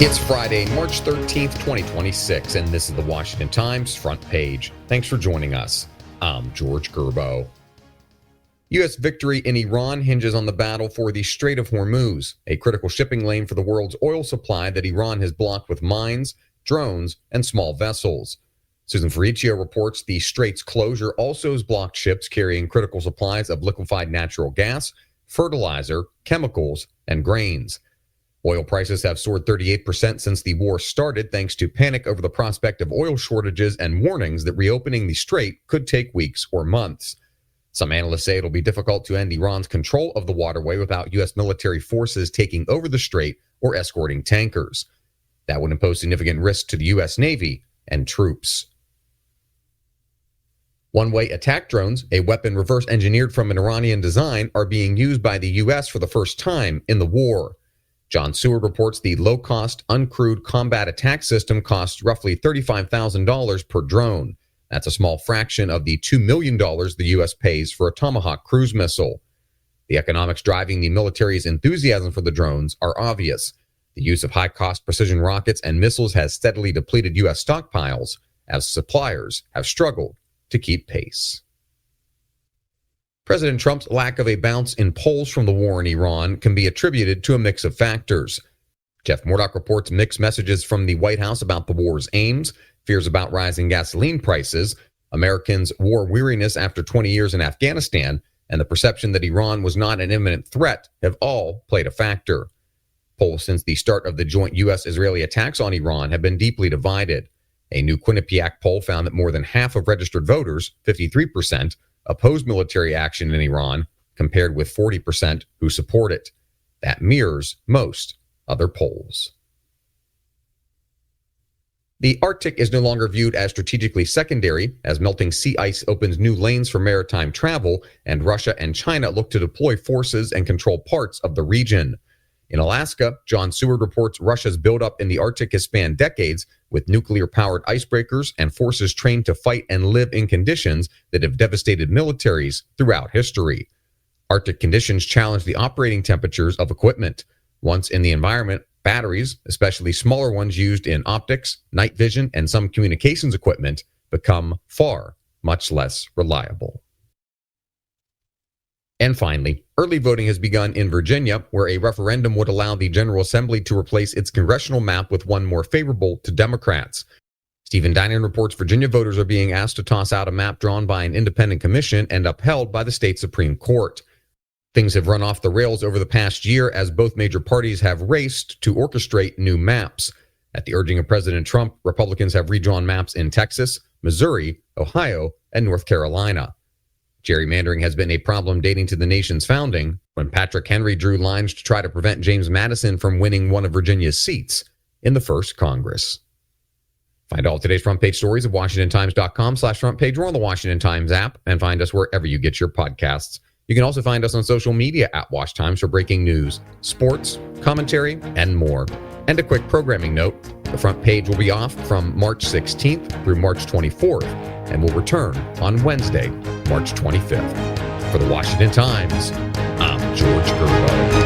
It's Friday, March 13th, 2026, and this is the Washington Times front page. Thanks for joining us. I'm George Gerbo. U.S. victory in Iran hinges on the battle for the Strait of Hormuz, a critical shipping lane for the world's oil supply that Iran has blocked with mines, drones, and small vessels. Susan Ferricchio reports the strait's closure also has blocked ships carrying critical supplies of liquefied natural gas, fertilizer, chemicals, and grains. Oil prices have soared 38% since the war started, thanks to panic over the prospect of oil shortages and warnings that reopening the strait could take weeks or months. Some analysts say it'll be difficult to end Iran's control of the waterway without U.S. military forces taking over the strait or escorting tankers. That would impose significant risk to the U.S. Navy and troops. One-way attack drones, a weapon reverse engineered from an Iranian design, are being used by the U.S. for the first time in the war. John Seward reports the low-cost, uncrewed combat attack system costs roughly $35,000 per drone. That's a small fraction of the $2 million the U.S. pays for a Tomahawk cruise missile. The economics driving the military's enthusiasm for the drones are obvious. The use of high-cost precision rockets and missiles has steadily depleted U.S. stockpiles, as suppliers have struggled to keep pace. President Trump's lack of a bounce in polls from the war in Iran can be attributed to a mix of factors. Jeff Murdoch reports mixed messages from the White House about the war's aims, fears about rising gasoline prices, Americans' war weariness after 20 years in Afghanistan, and the perception that Iran was not an imminent threat have all played a factor. Polls since the start of the joint U.S.-Israeli attacks on Iran have been deeply divided. A new Quinnipiac poll found that more than half of registered voters, 53%, oppose military action in Iran, compared with 40% who support it. That mirrors most other polls. The Arctic is no longer viewed as strategically secondary, as melting sea ice opens new lanes for maritime travel, and Russia and China look to deploy forces and control parts of the region. In Alaska, John Seward reports Russia's buildup in the Arctic has spanned decades, with nuclear-powered icebreakers and forces trained to fight and live in conditions that have devastated militaries throughout history. Arctic conditions challenge the operating temperatures of equipment. Once in the environment, batteries, especially smaller ones used in optics, night vision, and some communications equipment, become much less reliable. And finally, early voting has begun in Virginia, where a referendum would allow the General Assembly to replace its congressional map with one more favorable to Democrats. Stephen Dinan reports Virginia voters are being asked to toss out a map drawn by an independent commission and upheld by the state Supreme Court. Things have run off the rails over the past year as both major parties have raced to orchestrate new maps. At the urging of President Trump, Republicans have redrawn maps in Texas, Missouri, Ohio, and North Carolina. Gerrymandering has been a problem dating to the nation's founding, when Patrick Henry drew lines to try to prevent James Madison from winning one of Virginia's seats in the first Congress. Find all today's front page stories at WashingtonTimes.com/front page or on the Washington Times app, and find us wherever you get your podcasts. You can also find us on social media at Wash Times for breaking news, sports, commentary, and more. And a quick programming note, the front page will be off from March 16th through March 24th, and will return on Wednesday, March 25th. For the Washington Times, I'm George Gerbo.